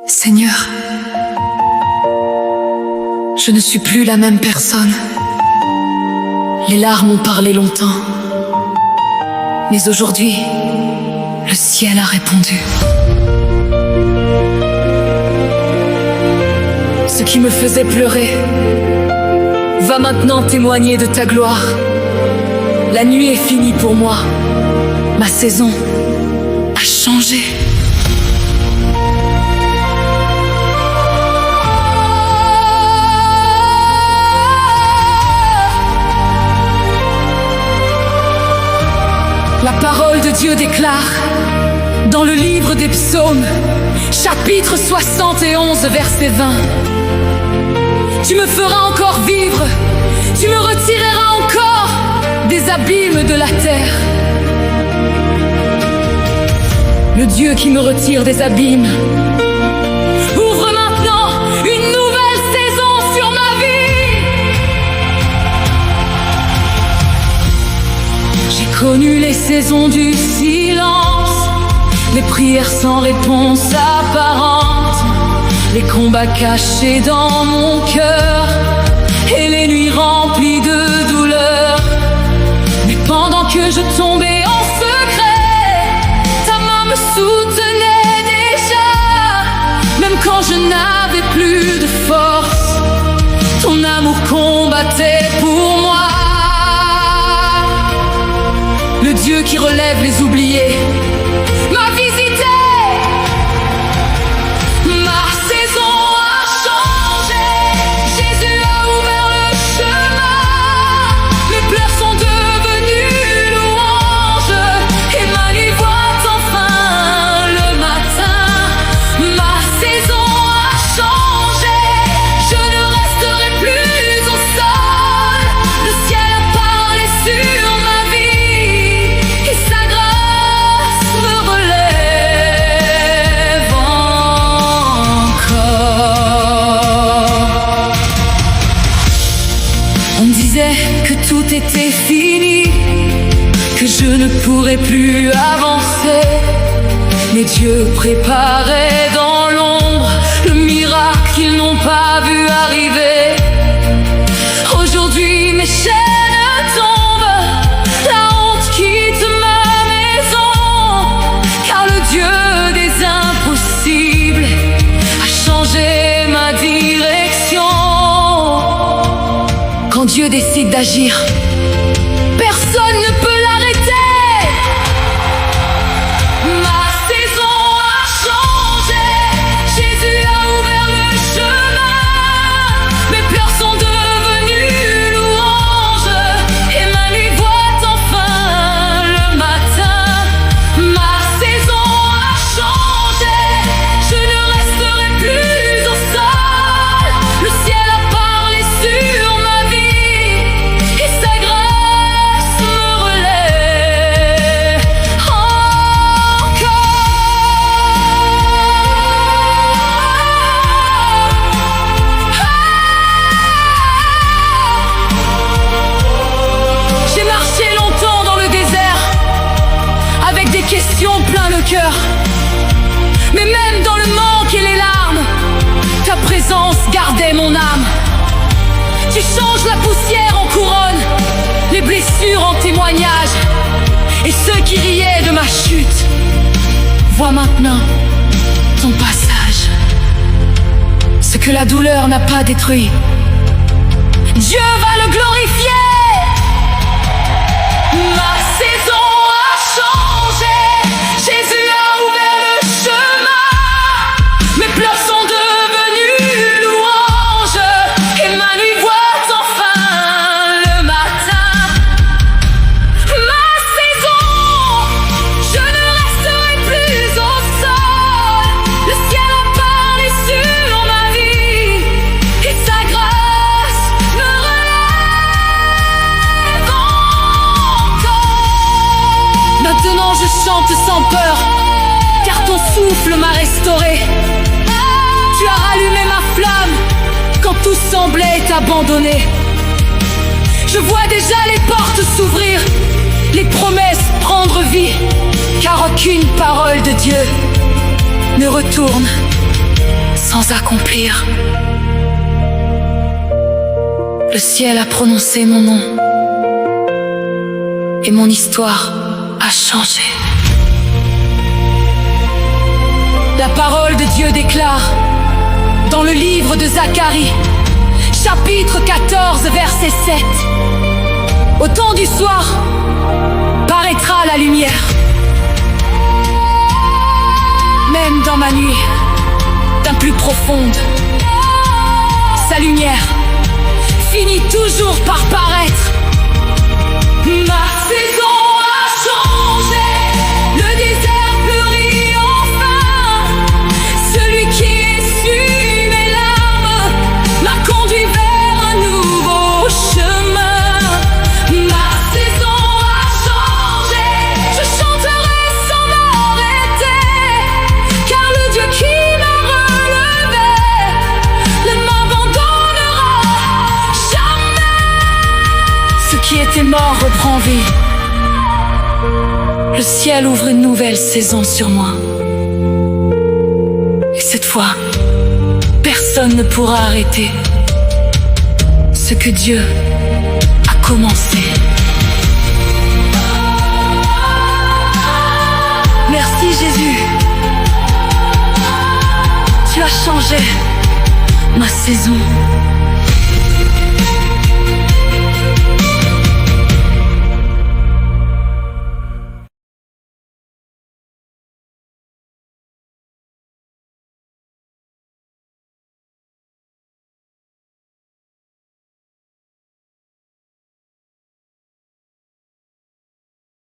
Seigneur, je ne suis plus la même personne. Les larmes ont parlé longtemps, mais aujourd'hui, le ciel a répondu. Ce qui me faisait pleurer va maintenant témoigner de ta gloire. La nuit est finie pour moi, ma saison a changé. La parole de Dieu déclare dans le livre des psaumes, chapitre 71, verset 20. Tu me feras encore vivre, tu me retireras encore des abîmes de la terre. Le Dieu qui me retire des abîmes ouvre maintenant une nouvelle saison sur ma vie. J'ai connu les saisons du silence, les prières sans réponse apparente, les combats cachés dans mon cœur et les nuits remplies de douleur. Mais pendant que je tombais en secret, ta main me soutenait déjà. Même quand je n'avais plus de force, ton amour combattait pour moi. Le Dieu qui relève les oubliés m'a visité. Ma saison a changé. Jésus a ouvert le chemin. Mes pleurs sont devenus louanges et ma nuit voit enfin le matin. Ma saison a changé. Je ne resterai plus au sol. Le ciel a parlé sur ma vie et sa grâce me relève encore. On disait que tout était fini, que je ne pourrais plus avancer, mais Dieu préparait dans l'ombre le miracle qu'ils n'ont pas vu arriver. Aujourd'hui mes chaînes tombent, la honte quitte ma maison, car le Dieu des impossibles a changé ma direction. Quand Dieu décide d'agir, personne ne peut l'arrêter. Ma saison a changé. Jésus a ouvert le chemin. Mes pleurs sont devenues louanges et ma nuit voit enfin le matin. Ma saison a changé. Je ne resterai plus au sol. Le ciel a parlé sur ma vie et sa grâce me relève encore. J'ai marché longtemps dans le désert avec des questions plein le cœur. Mais même dans le manque et les larmes, ta présence gardait mon âme. Tu changes la poussière en couronne, les blessures en témoignage. Et ceux qui riaient de ma chute voient maintenant ton passage. Ce que la douleur n'a pas détruit, Dieu va le glorifier. Ma saison a changé. Jésus a ouvert le chemin. Mes pleurs sont devenus louanges et ma nuit voit enfin le matin. Ma saison, je ne resterai plus au sol. Le ciel a parlé sur ma vie et sa grâce me relève encore. Maintenant je chante sans peur, car ton souffle m'a restauré. Tu as rallumé ma flamme quand tout semblait abandonné. Je vois déjà les portes s'ouvrir, les promesses prendre vie, car aucune parole de Dieu ne retourne sans accomplir. Le ciel a prononcé mon nom et mon histoire a changé. La parole de Dieu déclare dans le livre de Zacharie, chapitre 14, verset 7. Au temps du soir paraîtra la lumière. Même dans ma nuit, d'un plus profonde, sa lumière finit toujours par paraître. Ma saison a changé, le désert fleurit enfin. Celui qui essuie mes larmes m'a conduit vers un nouveau chemin. Ma saison a changé, je chanterai sans m'arrêter, car le Dieu qui m'a relevé ne m'abandonnera jamais. Ce qui était mort reprend vie. Le ciel ouvre une nouvelle saison sur moi. Et cette fois, personne ne pourra arrêter ce que Dieu a commencé. Merci Jésus. Tu as changé ma saison.